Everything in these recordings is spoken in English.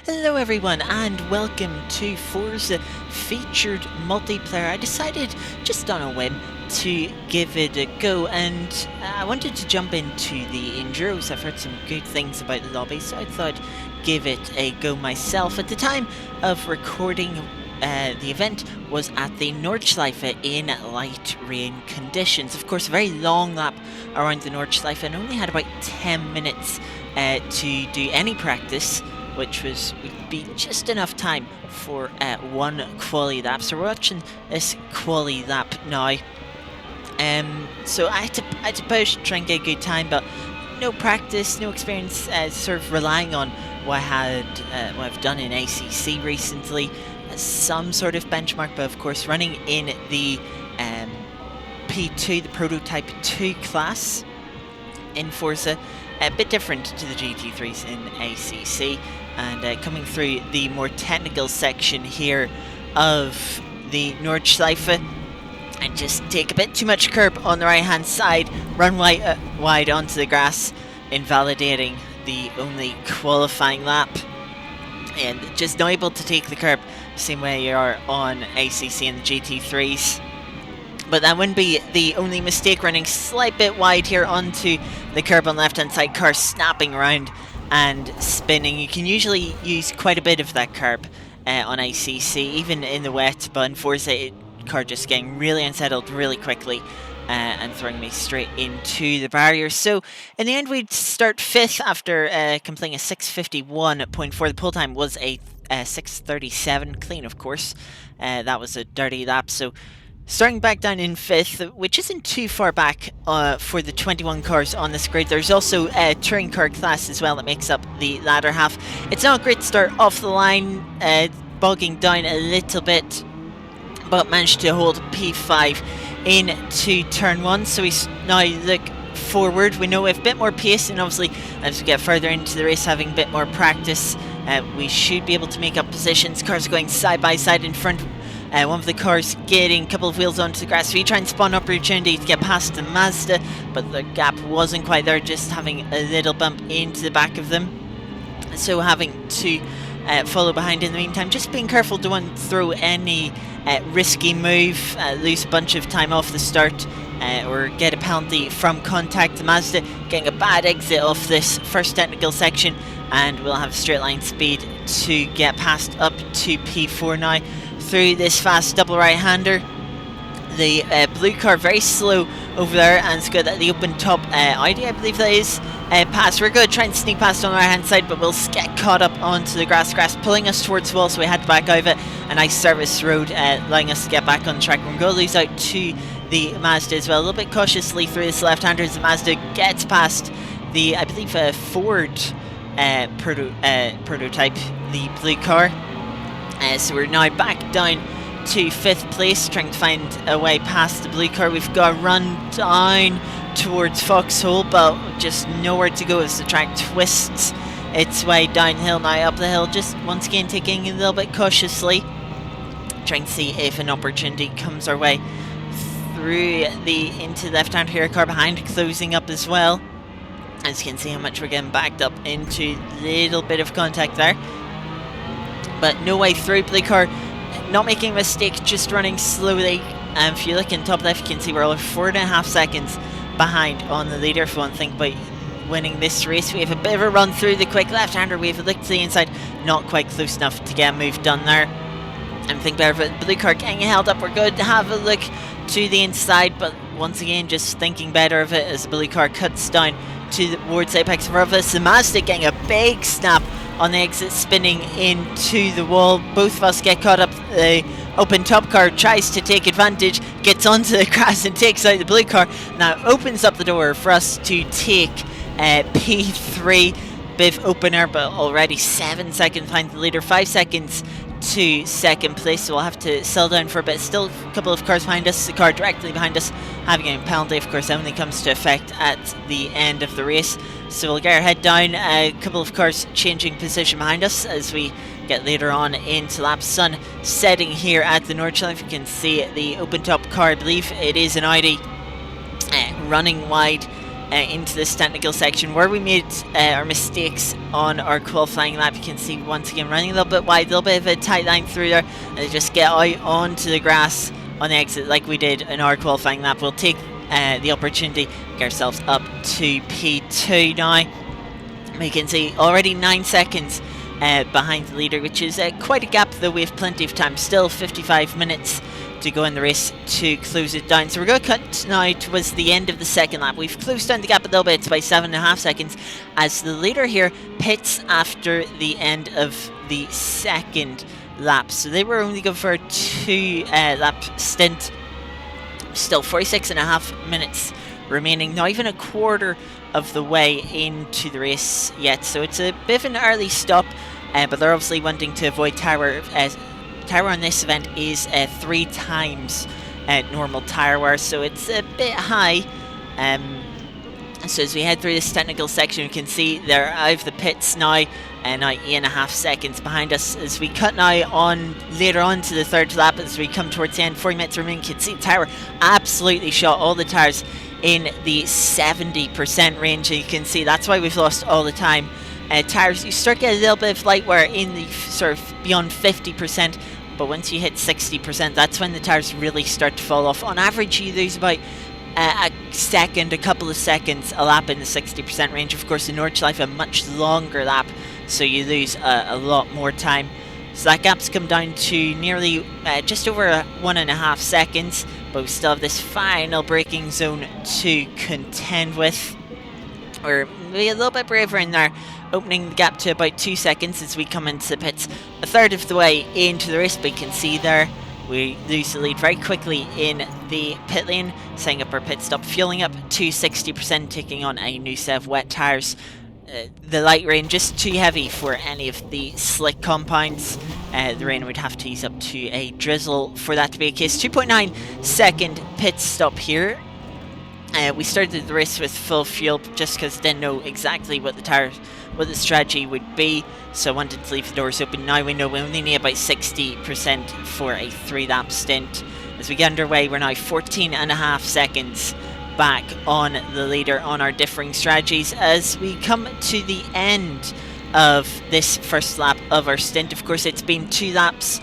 Hello everyone and welcome to Forza Featured Multiplayer. I decided, just on a whim, to give it a go, and I wanted to jump into the Enduros. I've heard some good things about the lobby, so I thought I'd give it a go myself. At the time of recording, the event was at the Nordschleife in light rain conditions. Of course, a very long lap around the Nordschleife, and only had about 10 minutes to do any practice, which would be just enough time for one quali lap. So we're watching this quali lap now. So I had to push, try and get a good time, but no practice, no experience. Sort of relying on what I've done in ACC recently, some sort of benchmark, but of course running in the P2, the Prototype 2 class in Forza. A bit different to the GT3s in ACC, and coming through the more technical section here of the Nordschleife, and just take a bit too much curb on the right hand side, run wide onto the grass, invalidating the only qualifying lap, and just not able to take the curb the same way you are on ACC and the GT3s. But that wouldn't be the only mistake, running slight bit wide here onto the curb on the left hand side, car snapping around and spinning. You can usually use quite a bit of that curb on ACC, even in the wet, but in Forza, car just getting really unsettled really quickly and throwing me straight into the barrier. So in the end, we'd start 5th after completing a 6:51.4. The pole time was a 6:37, clean of course. That was a dirty lap, so starting back down in 5th, which isn't too far back for the 21 cars on this grid. There's also a touring car class as well that makes up the latter half. It's not a great start off the line, bogging down a little bit, but managed to hold P5 into turn 1. So we now look forward. We know we have a bit more pace, and obviously as we get further into the race, having a bit more practice, we should be able to make up positions. Cars going side by side in front. One of the cars getting a couple of wheels onto the grass. We try and spawn opportunity to get past the Mazda, but the gap wasn't quite there, just having a little bump into the back of them. So having to follow behind in the meantime. Just being careful, don't want to throw any risky move, lose a bunch of time off the start, or get a penalty from contact. The Mazda getting a bad exit off this first technical section, and we'll have straight line speed to get past up to P4 now. Through this fast double right-hander, the blue car very slow over there, and it's good at the open top Audi, I believe that is, pass. We're going to try and sneak past on the right hand side, but we'll get caught up onto the grass pulling us towards the wall, so we had to back over. A nice service road allowing us to get back on track. We're going to lose out to the Mazda as well, a little bit cautiously through this left-hander as the Mazda gets past the, I believe, Ford prototype, the blue car. So we're now back down to 5th place, trying to find a way past the blue car. We've got to run down towards Foxhole, but just nowhere to go as the track twists its way downhill now, up the hill. Just once again taking it a little bit cautiously, trying to see if an opportunity comes our way through into the left hand here. Car behind closing up as well. As you can see how much we're getting backed up into, a little bit of contact there, but no way through. Blue car not making a mistake, just running slowly. And if you look in top left, you can see we're only 4.5 seconds behind on the leader. If one think about winning this race, we have a bit of a run through the quick left-hander. We have a look to the inside, not quite close enough to get a move done there. And think better of it. Blue car getting held up. We're good to have a look to the inside, but once again, just thinking better of it as the blue car cuts down towards apex above us. The Mazda getting a big snap on the exit, spinning into the wall. Both of us get caught up. The open top car tries to take advantage, gets onto the grass and takes out the blue car. Now opens up the door for us to take P3. Bit of opener, but already 7 seconds behind the leader, 5 seconds to 2nd place, so we'll have to settle down for a bit. Still a couple of cars behind us. The car directly behind us having a penalty, of course, only comes to effect at the end of the race. So we'll get our head down. A couple of cars changing position behind us as we get later on into lap. Sun setting here at the Nordschleife. You can see the open top car, I believe it is an Audi, running wide into this technical section where we made our mistakes on our qualifying lap. You can see once again running a little bit wide, a little bit of a tight line through there, and they just get out onto the grass on the exit like we did in our qualifying lap. We'll take the opportunity to get ourselves up to P2 now. We can see already 9 seconds behind the leader, which is quite a gap, though we have plenty of time. Still 55 minutes to go in the race to close it down. So we're going to cut now towards the end of the second lap. We've closed down the gap a little bit by 7.5 seconds as the leader here pits after the end of the second lap. So they were only going for a 2 lap stint. Still 46.5 minutes remaining, not even a quarter of the way into the race yet, so it's a bit of an early stop, but they're obviously wanting to avoid tyre. Tyre on this event is 3 times normal tyre wear, so it's a bit high. So as we head through this technical section, we can see they're out of the pits now, and now 8.5 seconds behind us. As we cut now on later on to the third lap, as we come towards the end, 40 minutes remaining, you can see the tyre absolutely shot. All the tyres in the 70% range, and you can see that's why we've lost all the time. Tyres, you start getting a little bit of light wear in the sort of beyond 50%, but once you hit 60%, that's when the tyres really start to fall off. On average, you lose about a couple of seconds a lap in the 60% range. Of course, the Nordschleife a much longer lap, so you lose a lot more time. So that gap's come down to nearly just over 1.5 seconds, but we still have this final braking zone to contend with. We're maybe a little bit braver in there, opening the gap to about 2 seconds as we come into the pits. A third of the way into the race, but you can see there we lose the lead very quickly in the pit lane, setting up our pit stop, fueling up to 60%, taking on a new set of wet tyres. The light rain just too heavy for any of the slick compounds. The rain would have to ease up to a drizzle for that to be a case. 2.9 second pit stop here. We started the race with full fuel just because I didn't know exactly what the strategy would be, so I wanted to leave the doors open. Now we know we only need about 60% for a 3-lap stint. As we get underway, we're now 14.5 seconds back on the leader on our differing strategies as we come to the end of this first lap of our stint. Of course, it's been 2 laps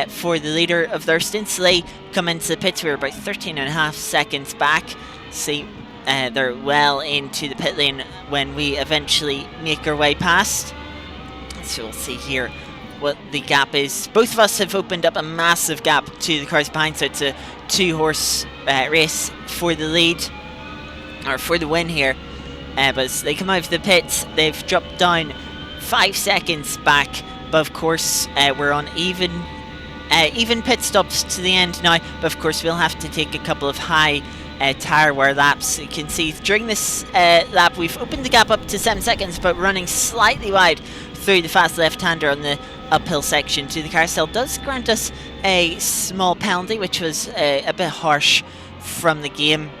for the leader of their stint, so they come into the pits. We're about 13.5 seconds back. See, they're well into the pit lane when we eventually make our way past. So we'll see here what the gap is. Both of us have opened up a massive gap to the cars behind, so it's a 2-horse race for the lead, or for the win here. But as they come out of the pits, they've dropped down 5 seconds back, but of course we're on even pit stops to the end now, but of course we'll have to take a couple of high tyre wear laps. You can see during this lap we've opened the gap up to 7 seconds, but running slightly wide through the fast left-hander on the uphill section to the carousel does grant us a small penalty, which was a bit harsh from the game.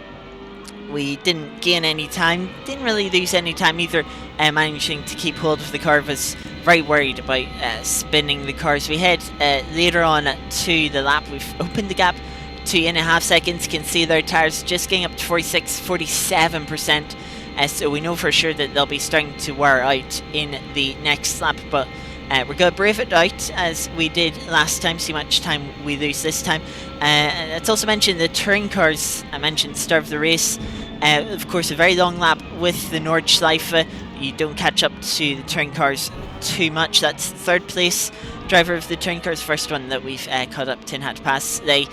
We didn't gain any time, didn't really lose any time either, managing to keep hold of the car. Was very worried about spinning the car. As we head later on to the lap, we've opened the gap 2.5 seconds. Can see their tyres just getting up to 47%, so we know for sure that they'll be starting to wear out in the next lap, but we're going to brave it out as we did last time, see how much time we lose this time. Let's also mention the touring cars I mentioned start of the race. Of course, a very long lap with the Nordschleife. You don't catch up to the touring cars too much. That's third place driver of the touring cars, first one that we've caught up to and had to pass. They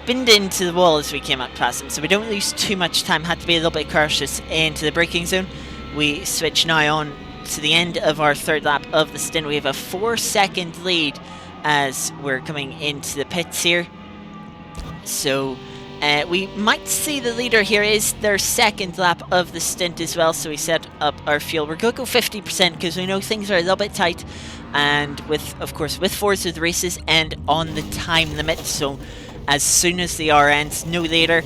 binned into the wall as we came up past them, so we don't lose too much time. Had to be a little bit cautious into the braking zone. We switch now on to the end of our third lap of the stint. We have a 4-second lead as we're coming into the pits here. So we might see the leader here is their second lap of the stint as well, so we set up our fuel. We're going to go 50% because we know things are a little bit tight, and of course with Forza the races end on the time limit, so as soon as the hour ends, no later.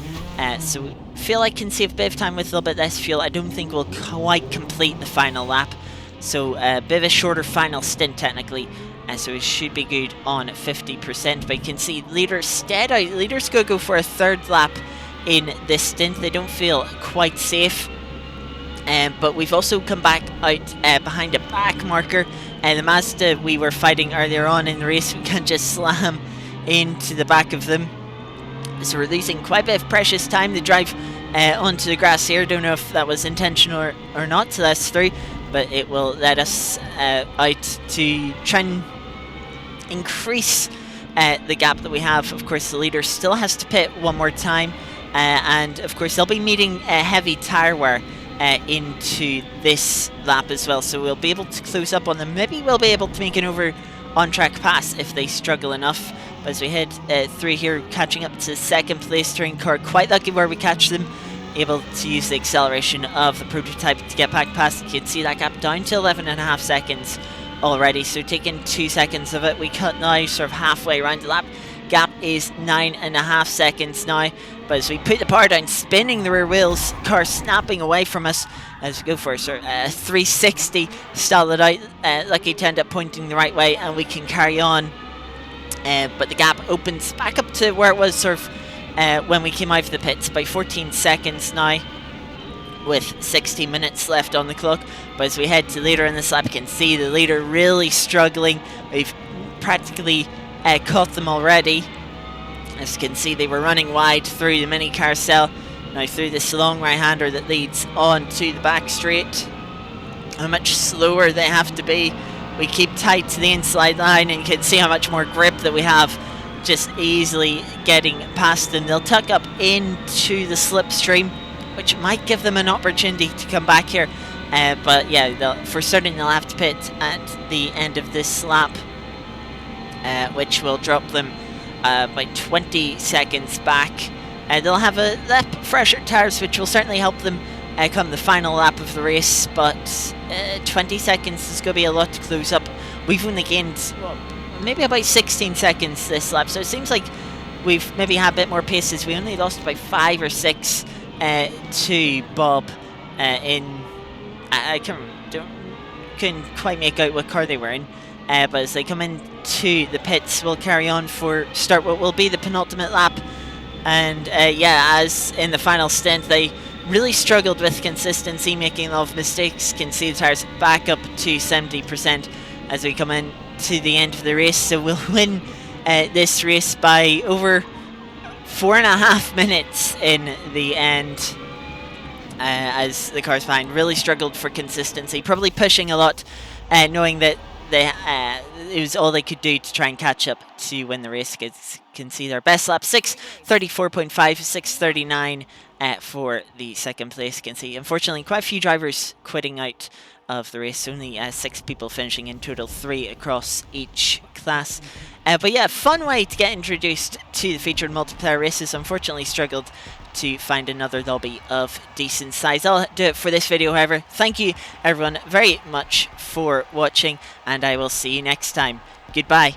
So we feel I can save a bit of time with a little bit less fuel. I don't think we'll quite complete the final lap, so a bit of a shorter final stint technically. So we should be good on 50%, but you can see leaders stead out. Leaders go for a third lap in this stint. They don't feel quite safe. But we've also come back out behind a back marker. And the Mazda we were fighting earlier on in the race, we can just slam into the back of them. So we're losing quite a bit of precious time to drive onto the grass here. Don't know if that was intentional or not, so that's through. But it will let us out to try and increase the gap that we have. Of course, the leader still has to pit one more time. And of course, they'll be meeting heavy tyre wear into this lap as well. So we'll be able to close up on them. Maybe we'll be able to make an over on-track pass if they struggle enough. But as we head through here, catching up to second place touring car, quite lucky where we catch them, able to use the acceleration of the prototype to get back past. You can see that gap down to 11.5 seconds already, so taking 2 seconds of it. We cut now sort of halfway around the lap. Gap is 9.5 seconds now, but as we put the power down, spinning the rear wheels, car snapping away from us as we go for a sort of 360, stall it out, lucky to end up pointing the right way, and we can carry on. But the gap opens back up to where it was sort of when we came out of the pits by 14 seconds now, with 60 minutes left on the clock. But as we head to later in this lap, you can see the leader really struggling. We've practically caught them already. As you can see, they were running wide through the mini carousel, now through this long right-hander that leads on to the back straight. How much slower they have to be. We keep tight to the inside line, and you can see how much more grip that we have, just easily getting past them. They'll tuck up into the slipstream, which might give them an opportunity to come back here. But yeah, for certain they'll have to pit at the end of this lap, which will drop them by 20 seconds back. They'll have a lap fresher tyres, which will certainly help them come the final lap of the race, but 20 seconds is going to be a lot to close up. We've only gained maybe about 16 seconds this lap, so it seems like we've maybe had a bit more paces. We only lost by 5 or 6 to Bob in... I couldn't quite make out what car they were in, but as they come into the pits, we'll carry on for start what will be the penultimate lap. And yeah, as in the final stint, they really struggled with consistency, making a lot of mistakes. Can see the tyres back up to 70% as we come in to the end of the race. So we'll win this race by over 4.5 minutes in the end, as the cars behind really struggled for consistency, probably pushing a lot, knowing that it was all they could do to try and catch up to win the race. You can see their best lap, 6:34.5, 6:39 for the second place. You can see, unfortunately, quite a few drivers quitting out of the race. Only 6 people finishing in total, 3 across each class. But yeah, fun way to get introduced to the featured multiplayer races. Unfortunately struggled to find another lobby of decent size. I'll do it for this video, however. Thank you everyone very much for watching, and I will see you next time. Goodbye.